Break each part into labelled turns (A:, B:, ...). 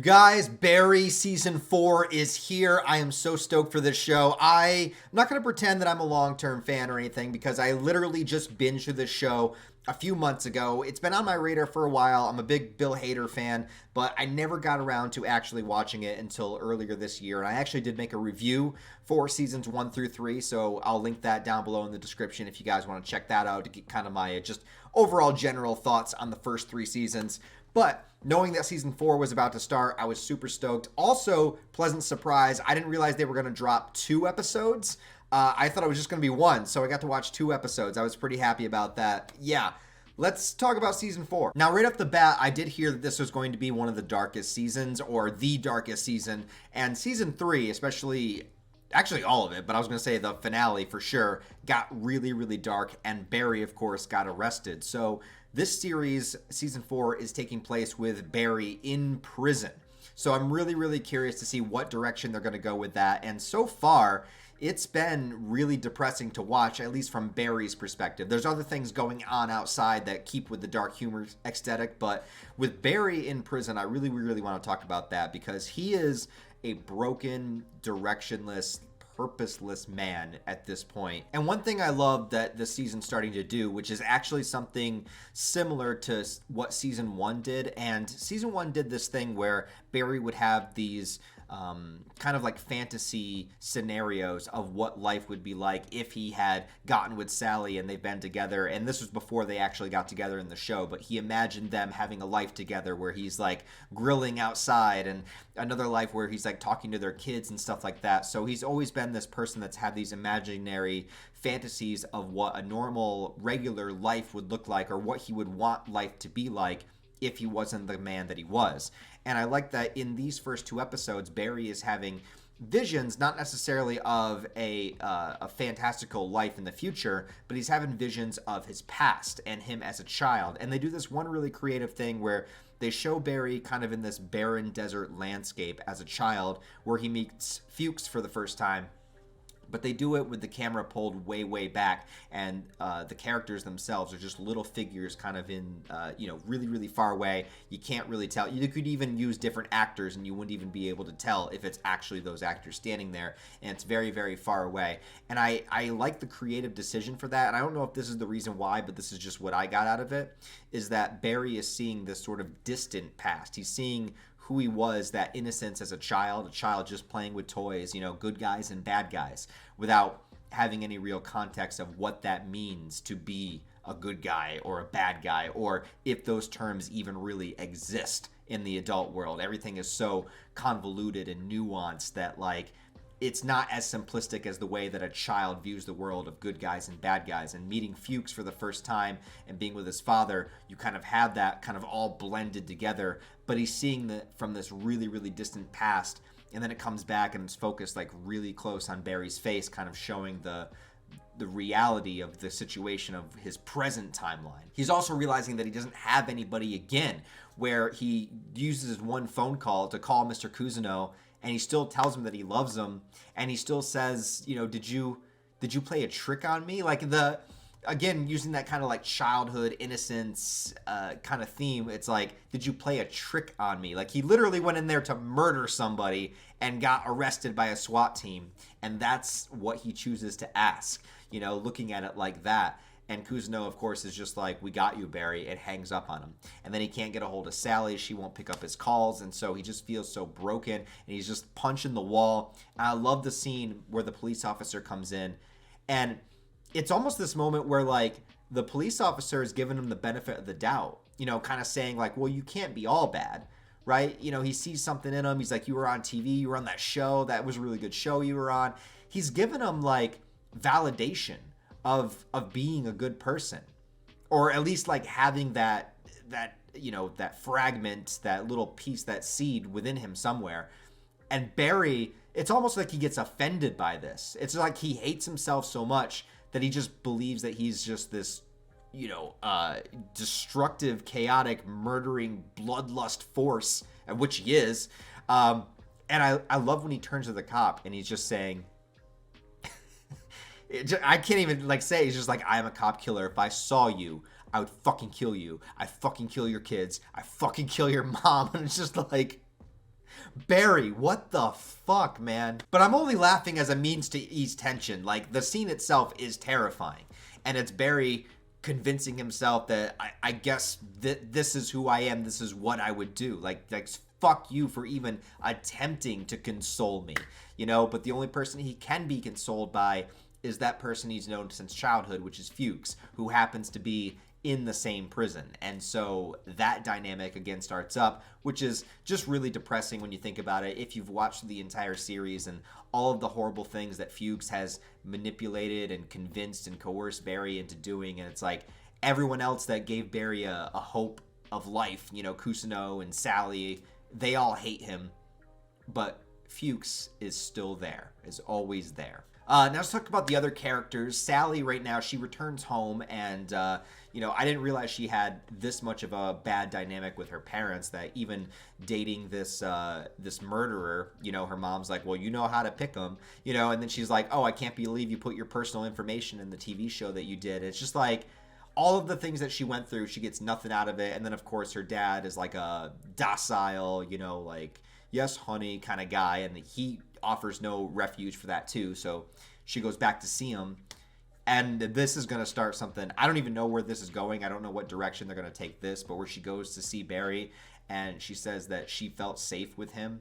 A: Guys, Barry season 4 is here. I am so stoked for this show. I'm not going to pretend that I'm a long-term fan or anything because I literally just binged through this show a few months ago. It's been on my radar for a while. I'm a big Bill Hader fan, but I never got around to actually watching it until earlier this year. And I actually did make a review for seasons 1 through 3, so I'll link that down below in the description if you guys want to check that out to get kind of my just overall general thoughts on the first 3 seasons. But knowing that season 4 was about to start, I was super stoked. Also, pleasant surprise, I didn't realize they were going to drop 2 episodes. I thought it was just going to be 1, so I got to watch 2 episodes. I was pretty happy about that. Yeah, let's talk about season 4. Now, right off the bat, I did hear that this was going to be one of the darkest seasons, or the darkest season. And season 3, especially, actually all of it, but I was going to say the finale for sure, got really, really dark. And Barry, of course, got arrested. So this series, season 4, is taking place with Barry in prison. So I'm really, really curious to see what direction they're going to go with that. And so far, it's been really depressing to watch, at least from Barry's perspective. There's other things going on outside that keep with the dark humor aesthetic, but with Barry in prison, I really, really want to talk about that because he is a broken, directionless, purposeless man at this point. And one thing I love that this season's starting to do, which is actually something similar to what season 1 did, and season 1 did this thing where Barry would have these kind of like fantasy scenarios of what life would be like if he had gotten with Sally and they've been together. And this was before they actually got together in the show, but he imagined them having a life together where he's like grilling outside, and another life where he's like talking to their kids and stuff like that. So he's always been this person that's had these imaginary fantasies of what a normal, regular life would look like, or what he would want life to be like if he wasn't the man that he was. And I like that in these first 2 episodes, Barry is having visions, not necessarily of a fantastical life in the future, but he's having visions of his past and him as a child. And they do this one really creative thing where they show Barry kind of in this barren desert landscape as a child where he meets Fuchs for the first time. But they do it with the camera pulled way, way back, and the characters themselves are just little figures kind of in, really, really far away. You can't really tell. You could even use different actors, and you wouldn't even be able to tell if it's actually those actors standing there, and it's very, very far away. And I like the creative decision for that, and I don't know if this is the reason why, but this is just what I got out of it, is that Barry is seeing this sort of distant past. He's seeing who he was, that innocence as a child just playing with toys, good guys and bad guys, without having any real context of what that means to be a good guy or a bad guy, or if those terms even really exist in the adult world. Everything is so convoluted and nuanced that, like, it's not as simplistic as the way that a child views the world of good guys and bad guys. And meeting Fuchs for the first time and being with his father, you kind of have that kind of all blended together, but he's seeing that from this really, really distant past, and then it comes back and it's focused like really close on Barry's face, kind of showing the reality of the situation of his present timeline. He's also realizing that he doesn't have anybody again, where he uses one phone call to call Mr. Cousineau, and he still tells him that he loves him, and he still says, did you play a trick on me? Like, again, using that kind of like childhood innocence kind of theme, it's like, did you play a trick on me? Like, he literally went in there to murder somebody and got arrested by a SWAT team, and that's what he chooses to ask, looking at it like that. And Cousineau, of course, is just like, we got you, Barry, and hangs up on him. And then he can't get a hold of Sally. She won't pick up his calls. And so he just feels so broken, and he's just punching the wall. And I love the scene where the police officer comes in. And it's almost this moment where, like, the police officer is giving him the benefit of the doubt, kind of saying, like, well, you can't be all bad, right? He sees something in him. He's like, you were on TV. You were on that show. That was a really good show you were on. He's giving him, like, validation of being a good person, or at least like having that fragment, that little piece, that seed within him somewhere. And Barry, it's almost like he gets offended by this. It's like he hates himself so much that he just believes that he's just this, destructive, chaotic, murdering, bloodlust force, which he is. And I love when he turns to the cop and he's just saying, I can't even say, he's just like, I am a cop killer. If I saw you, I would fucking kill you. I fucking kill your kids. I fucking kill your mom. And it's just like, Barry, what the fuck, man? But I'm only laughing as a means to ease tension. Like, the scene itself is terrifying. And it's Barry convincing himself that I guess this is who I am. This is what I would do. Like fuck you for even attempting to console me, you know? But the only person he can be consoled by is that person he's known since childhood, which is Fuchs, who happens to be in the same prison. And so that dynamic again starts up, which is just really depressing when you think about it. If you've watched the entire series and all of the horrible things that Fuchs has manipulated and convinced and coerced Barry into doing, and it's like everyone else that gave Barry a hope of life, you know, Kusuno and Sally, they all hate him, but Fuchs is still there, is always there. Now let's talk about the other characters. Sally right now, she returns home, and you know, I didn't realize she had this much of a bad dynamic with her parents, that even dating this this murderer, you know, her mom's like, well, you know how to pick him, you know, and then she's like, oh, I can't believe you put your personal information in the TV show that you did. It's just like all of the things that she went through, she gets nothing out of it. And then of course her dad is like a docile, you know, like, yes, honey kind of guy, and he offers no refuge for that too. So she goes back to see him, and this is going to start something. I don't even know where this is going. I don't know what direction they're going to take this, but where she goes to see Barry and she says that she felt safe with him.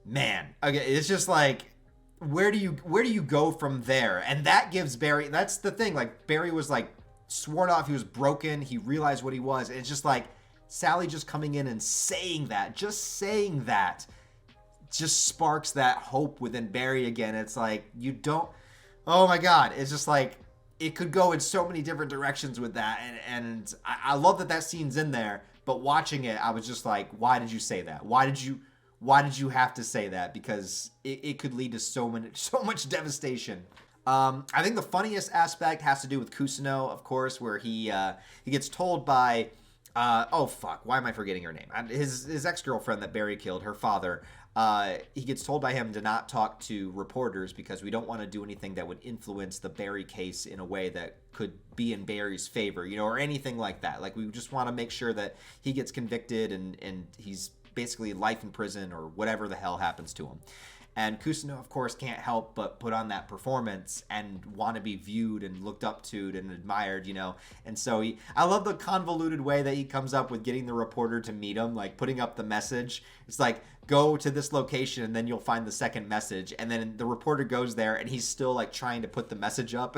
A: Man, okay, it's just like, where do you go from there? And that gives Barry, that's the thing, like Barry was like sworn off, he was broken, he realized what he was, and it's just like Sally just coming in and saying that just sparks that hope within Barry again. It's like, you don't, oh my god, it's just like, it could go in so many different directions with that, and I love that scene's in there, but watching it, I was just like, why did you say that? Why did you have to say that? Because it could lead to so much devastation. I think the funniest aspect has to do with Kusuno, of course, where he gets told by oh fuck, why am I forgetting her name? His ex-girlfriend that Barry killed, her father. He gets told by him to not talk to reporters because we don't want to do anything that would influence the Barry case in a way that could be in Barry's favor, you know, or anything like that. Like, we just want to make sure that he gets convicted and he's basically life in prison or whatever the hell happens to him. And Kusuno, of course, can't help but put on that performance and want to be viewed and looked up to and admired, you know. And so I love the convoluted way that he comes up with getting the reporter to meet him, like putting up the message. It's like, go to this location and then you'll find the second message. And then the reporter goes there and he's still like trying to put the message up.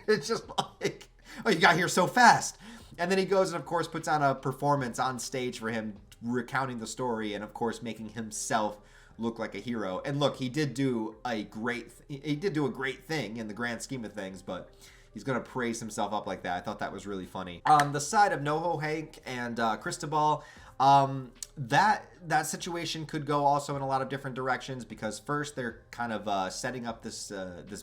A: It's just like, oh, you got here so fast. And then he goes and, of course, puts on a performance on stage for him, recounting the story and, of course, making himself look like a hero. And look, he did do a great thing in the grand scheme of things, but he's gonna praise himself up like that. I thought that was really funny. On the side of NoHo Hank and Cristobal, that situation could go also in a lot of different directions, because first they're kind of setting up this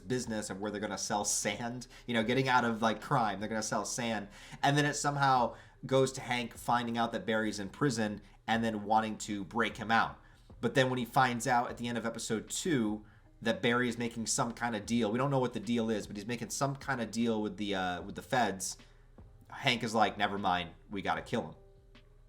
A: business of where they're gonna sell sand, you know, getting out of like crime, they're gonna sell sand, and then it somehow goes to Hank finding out that Barry's in prison and then wanting to break him out. But then when he finds out at the end of episode 2 that Barry is making some kind of deal, we don't know what the deal is, but he's making some kind of deal with the feds, Hank is like, never mind, we gotta kill him.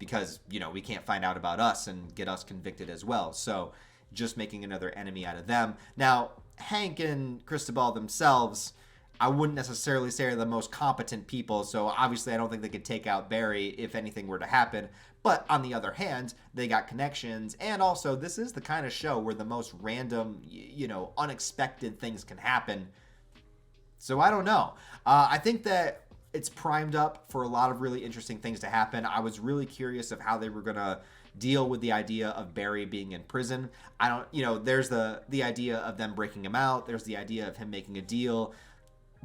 A: Because, you know, we can't find out about us and get us convicted as well. So just making another enemy out of them. Now, Hank and Cristobal themselves, I wouldn't necessarily say are the most competent people, so obviously I don't think they could take out Barry if anything were to happen. But on the other hand, they got connections, and also this is the kind of show where the most random, you know, unexpected things can happen. So I don't know. I think that it's primed up for a lot of really interesting things to happen. I was really curious of how they were going to deal with the idea of Barry being in prison. I don't, you know, there's the idea of them breaking him out. There's the idea of him making a deal.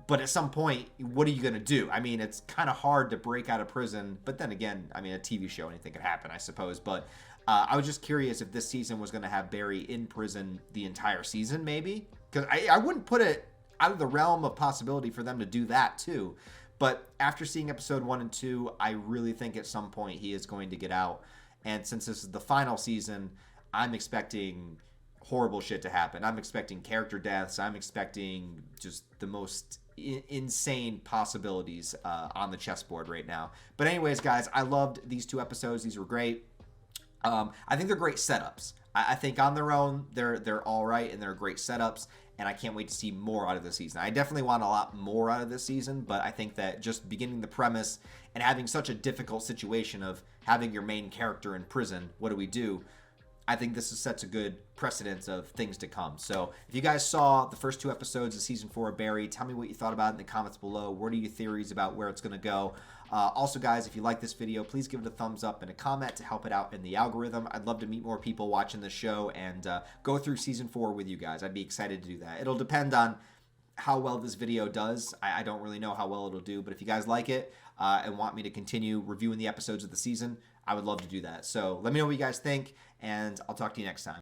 A: But at some point, what are you going to do? I mean, it's kind of hard to break out of prison. But then again, I mean, a TV show, anything could happen, I suppose. But I was just curious if this season was going to have Barry in prison the entire season, maybe. Because I wouldn't put it out of the realm of possibility for them to do that, too. But after seeing episode 1 and 2, I really think at some point he is going to get out. And since this is the final season, I'm expecting horrible shit to happen. I'm expecting character deaths. I'm expecting just the most insane possibilities on the chessboard right now. But anyways, guys, I loved these 2 episodes. These were great. I think they're great setups. I think on their own, they're all right and they're great setups. And I can't wait to see more out of the season. I definitely want a lot more out of this season, but I think that just beginning the premise and having such a difficult situation of having your main character in prison, what do we do? I think this sets a good precedence of things to come. So if you guys saw the first 2 episodes of season 4 of Barry, tell me what you thought about it in the comments below. What are your theories about where it's going to go? Also, guys, if you like this video, please give it a thumbs up and a comment to help it out in the algorithm. I'd love to meet more people watching the show and go through season 4 with you guys. I'd be excited to do that. It'll depend on how well this video does. I don't really know how well it'll do, but if you guys like it and want me to continue reviewing the episodes of the season, I would love to do that. So let me know what you guys think, and I'll talk to you next time.